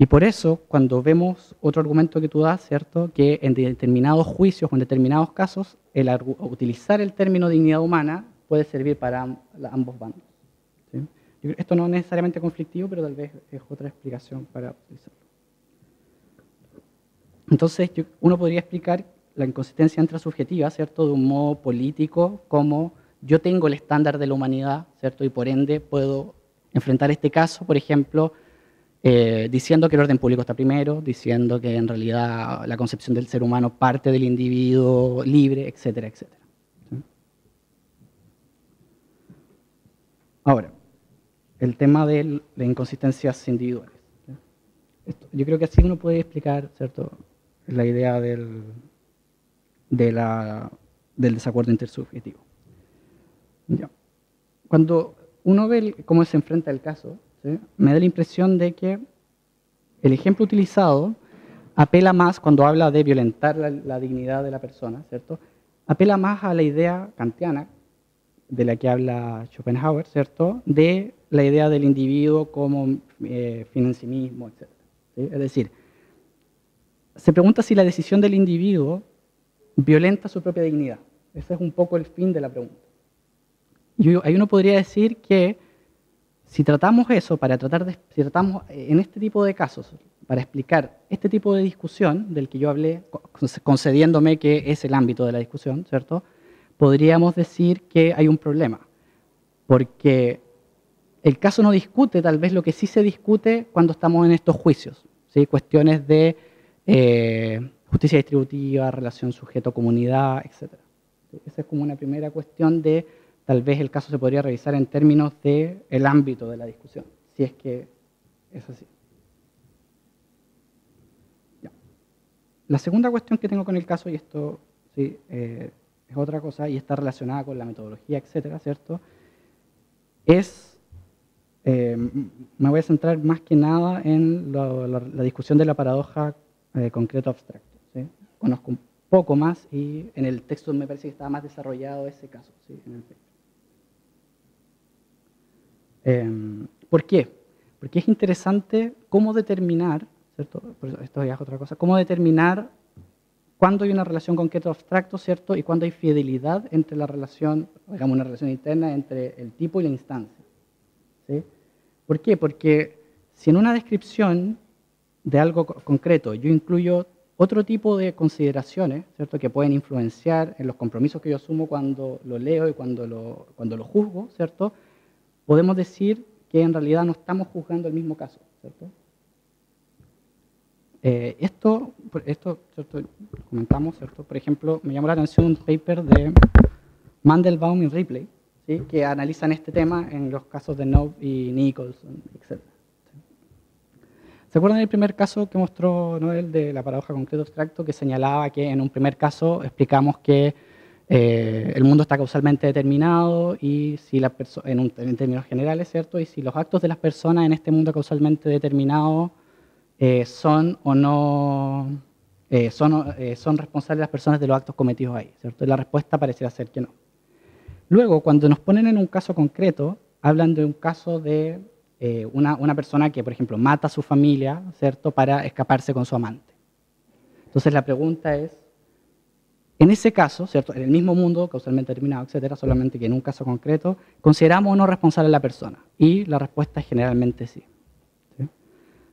Y por eso, cuando vemos otro argumento que tú das, ¿cierto?, que en determinados juicios o en determinados casos, utilizar el término dignidad humana puede servir para ambos bandos. ¿Sí? Esto no es necesariamente conflictivo, pero tal vez es otra explicación para utilizarlo. Entonces, uno podría explicar la inconsistencia intrasubjetiva, ¿cierto?, de un modo político, como yo tengo el estándar de la humanidad, ¿cierto?, y por ende puedo enfrentar este caso, por ejemplo, diciendo que el orden público está primero, diciendo que en realidad la concepción del ser humano parte del individuo libre, etcétera, etcétera. ¿Sí? Ahora, el tema de las inconsistencias individuales. ¿Sí? Yo creo que así uno puede explicar, ¿cierto?, la idea del desacuerdo intersubjetivo. Ya. Cuando uno ve cómo se enfrenta el caso, ¿sí?, me da la impresión de que el ejemplo utilizado apela más, cuando habla de violentar la dignidad de la persona, ¿cierto?, apela más a la idea kantiana, de la que habla Schopenhauer, ¿cierto?, de la idea del individuo como fin en sí mismo, etc. ¿Sí? Es decir, se pregunta si la decisión del individuo violenta su propia dignidad. Ese es un poco el fin de la pregunta. Y ahí uno podría decir que si tratamos eso, si tratamos en este tipo de casos, para explicar este tipo de discusión del que yo hablé, concediéndome que es el ámbito de la discusión, ¿cierto?, podríamos decir que hay un problema, porque el caso no discute tal vez lo que sí se discute cuando estamos en estos juicios, ¿sí?, cuestiones de justicia distributiva, relación sujeto-comunidad, etc. Esa es como una primera cuestión de tal vez el caso se podría revisar en términos del ámbito de la discusión, si es que es así. Ya. La segunda cuestión que tengo con el caso, y esto sí, es otra cosa, y está relacionada con la metodología, etcétera, ¿cierto?, es, me voy a centrar más que nada en la discusión de la paradoja concreto-abstracto. ¿Sí? Conozco un poco más y en el texto me parece que estaba más desarrollado ese caso, ¿sí?, en el paper. ¿Por qué? Porque es interesante cómo determinar, ¿cierto?, esto ya es otra cosa, cómo determinar cuándo hay una relación concreto-abstracto, ¿cierto?, y cuándo hay fidelidad entre la relación, digamos, una relación interna entre el tipo y la instancia. ¿Sí? ¿Por qué? Porque si en una descripción de algo concreto yo incluyo otro tipo de consideraciones, ¿cierto?, que pueden influenciar en los compromisos que yo asumo cuando lo leo y cuando lo juzgo, ¿cierto?, podemos decir que en realidad no estamos juzgando el mismo caso, ¿cierto? Esto, ¿cierto?, comentamos, ¿cierto? Por ejemplo, me llamó la atención un paper de Mandelbaum y Ripley, ¿sí?, que analizan este tema en los casos de Noel y Nicholson, etc. ¿Se acuerdan del primer caso que mostró Noel de la paradoja concreto-abstracto, que señalaba que en un primer caso explicamos que el mundo está causalmente determinado y si en términos generales, ¿cierto?, y si los actos de las personas en este mundo causalmente determinado son o no son responsables las personas de los actos cometidos ahí, ¿cierto? Y la respuesta pareciera ser que no. Luego, cuando nos ponen en un caso concreto, hablan de un caso de una persona que, por ejemplo, mata a su familia, ¿cierto?, para escaparse con su amante. Entonces la pregunta es, en ese caso, ¿cierto?, en el mismo mundo, causalmente determinado, etcétera, solamente que en un caso concreto, ¿consideramos o no responsable a la persona? Y la respuesta es generalmente sí. ¿Sí?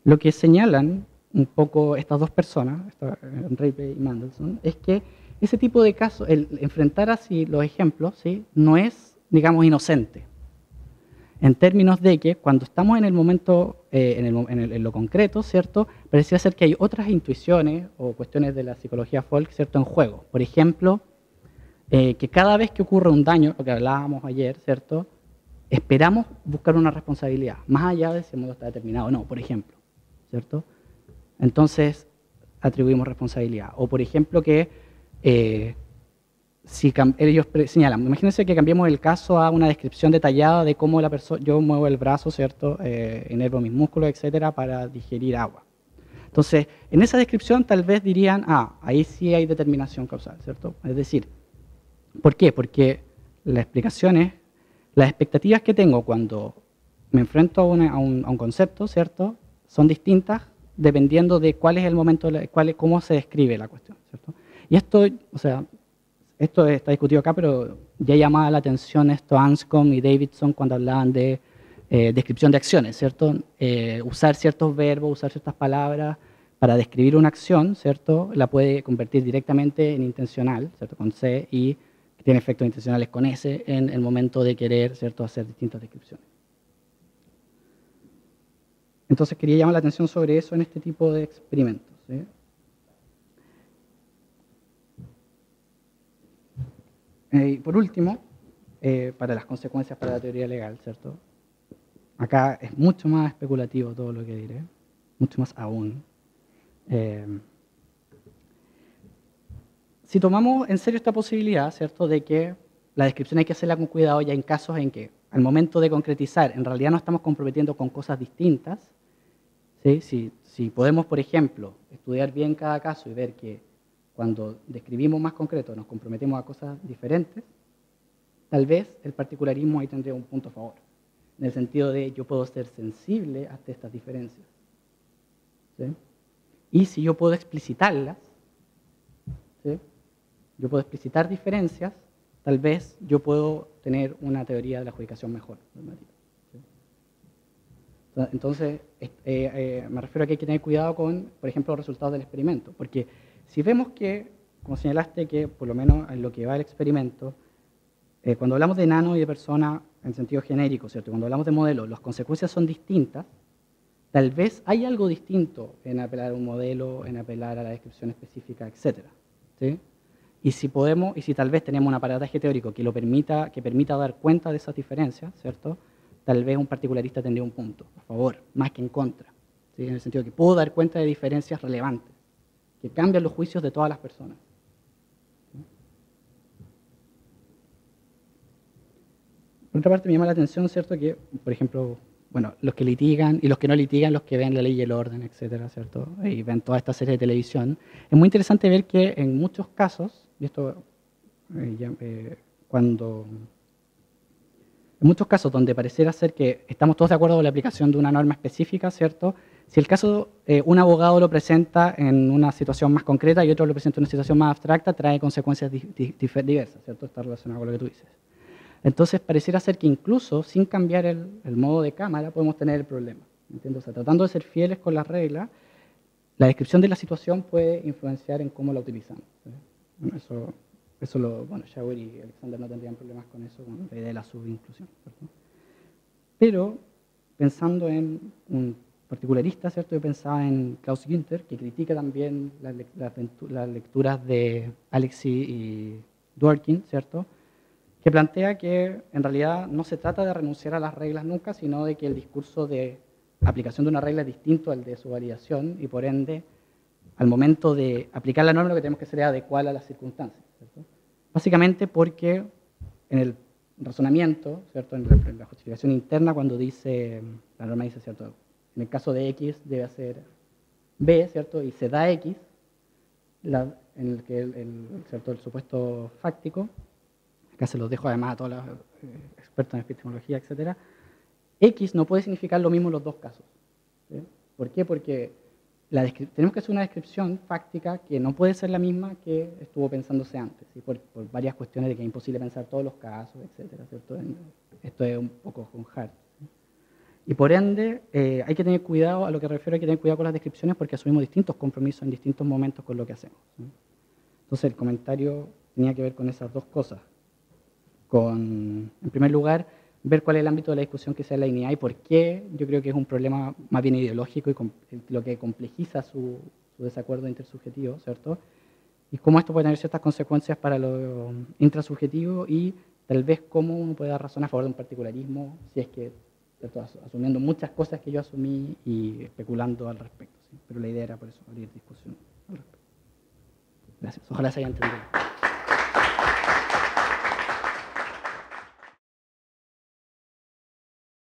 Lo que señalan un poco estas dos personas, Ripley y Mandelson, es que ese tipo de casos, el enfrentar así los ejemplos, ¿sí?, no es, digamos, inocente. En términos de que cuando estamos en el momento, en lo concreto, ¿cierto?, pareciera ser que hay otras intuiciones o cuestiones de la psicología folk, ¿cierto?, en juego. Por ejemplo, que cada vez que ocurre un daño, lo que hablábamos ayer, ¿cierto?, esperamos buscar una responsabilidad, más allá de si el mundo está determinado o no, por ejemplo, ¿cierto? Entonces, atribuimos responsabilidad. O, por ejemplo, que si ellos señalan, imagínense que cambiemos el caso a una descripción detallada de cómo yo muevo el brazo, ¿cierto?, inervo mis músculos, etcétera, para digerir agua. Entonces, en esa descripción tal vez dirían, ahí sí hay determinación causal, ¿cierto? Es decir, ¿por qué? Porque la explicación es, las expectativas que tengo cuando me enfrento a un concepto, ¿cierto?, son distintas dependiendo de cuál es el momento, cómo se describe la cuestión, ¿cierto? Y esto, o sea, esto está discutido acá, pero ya llamaba la atención esto Anscombe y Davidson cuando hablaban de descripción de acciones, ¿cierto? Usar ciertos verbos, usar ciertas palabras para describir una acción, ¿cierto? La puede convertir directamente en intencional, ¿cierto? Con C, y tiene efectos intencionales con S en el momento de querer, ¿cierto?, hacer distintas descripciones. Entonces quería llamar la atención sobre eso en este tipo de experimentos, ¿sí? Y por último, para las consecuencias para la teoría legal, ¿cierto? Acá es mucho más especulativo todo lo que diré, mucho más aún. Si tomamos en serio esta posibilidad, ¿cierto?, de que la descripción hay que hacerla con cuidado ya en casos en que al momento de concretizar en realidad nos estamos comprometiendo con cosas distintas, ¿sí? Si podemos, por ejemplo, estudiar bien cada caso y ver que cuando describimos más concreto nos comprometemos a cosas diferentes, tal vez el particularismo ahí tendría un punto a favor, en el sentido de yo puedo ser sensible ante estas diferencias, ¿sí? Y si yo puedo explicitarlas, ¿sí?, yo puedo explicitar diferencias, tal vez yo puedo tener una teoría de la adjudicación mejor, ¿sí? Entonces, me refiero a que hay que tener cuidado con, por ejemplo, los resultados del experimento, porque si vemos que, como señalaste, que por lo menos en lo que va el experimento, cuando hablamos de nano y de persona en sentido genérico, ¿cierto?, cuando hablamos de modelo, las consecuencias son distintas, tal vez hay algo distinto en apelar a un modelo, en apelar a la descripción específica, etc., ¿sí? Y si podemos, y si tal vez tenemos un aparataje teórico que permita dar cuenta de esas diferencias, ¿cierto?, tal vez un particularista tendría un punto a favor, más que en contra, ¿sí?, en el sentido de que puedo dar cuenta de diferencias relevantes, que cambian los juicios de todas las personas. Por otra parte, me llama la atención, ¿cierto?, que, por ejemplo, bueno, los que litigan y los que no litigan, los que ven la ley y el orden, etcétera, ¿cierto?, y ven toda esta serie de televisión, es muy interesante ver que en muchos casos, y esto en muchos casos donde pareciera ser que estamos todos de acuerdo con la aplicación de una norma específica, ¿cierto?, si el caso un abogado lo presenta en una situación más concreta y otro lo presenta en una situación más abstracta, trae consecuencias diversas, ¿cierto?, está relacionado con lo que tú dices. Entonces, pareciera ser que incluso sin cambiar el modo de cámara podemos tener el problema, ¿entiendes? O sea, tratando de ser fieles con las reglas, la descripción de la situación puede influenciar en cómo la utilizamos, ¿sí? Bueno, Shauer y Alexander no tendrían problemas con eso, con la idea de la subinclusión, ¿cierto? Pero, pensando en un particularista, ¿cierto?, yo pensaba en Klaus Günther, que critica también las lecturas de Alexis y Dworkin, ¿cierto?, que plantea que en realidad no se trata de renunciar a las reglas nunca, sino de que el discurso de aplicación de una regla es distinto al de su validación y por ende, al momento de aplicar la norma lo que tenemos que hacer es adecuarla a las circunstancias, ¿cierto? Básicamente porque en el razonamiento, ¿cierto?, en la justificación interna, cuando dice, la norma dice, ¿cierto?, en el caso de X debe hacer B, ¿cierto?, y se da X, en el que ¿cierto?, el supuesto fáctico, acá se los dejo además a todos los expertos en epistemología, etc., X no puede significar lo mismo en los dos casos, ¿sí? ¿Por qué? Porque tenemos que hacer una descripción fáctica que no puede ser la misma que estuvo pensándose antes, ¿sí?, por varias cuestiones de que es imposible pensar todos los casos, etc., ¿cierto? Esto es un poco con Hart, ¿sí? Y por ende, hay que tener cuidado, a lo que refiero, hay que tener cuidado con las descripciones porque asumimos distintos compromisos en distintos momentos con lo que hacemos, ¿sí? Entonces, el comentario tenía que ver con esas dos cosas. En primer lugar, ver cuál es el ámbito de la discusión que sea la dignidad y por qué yo creo que es un problema más bien ideológico y lo que complejiza su desacuerdo intersubjetivo, ¿cierto? Y cómo esto puede tener ciertas consecuencias para lo intrasubjetivo y tal vez cómo uno puede dar razón a favor de un particularismo si es que, ¿cierto?, asumiendo muchas cosas que yo asumí y especulando al respecto, ¿sí? Pero la idea era por eso, abrir discusión al respecto. Gracias. Ojalá se haya entendido.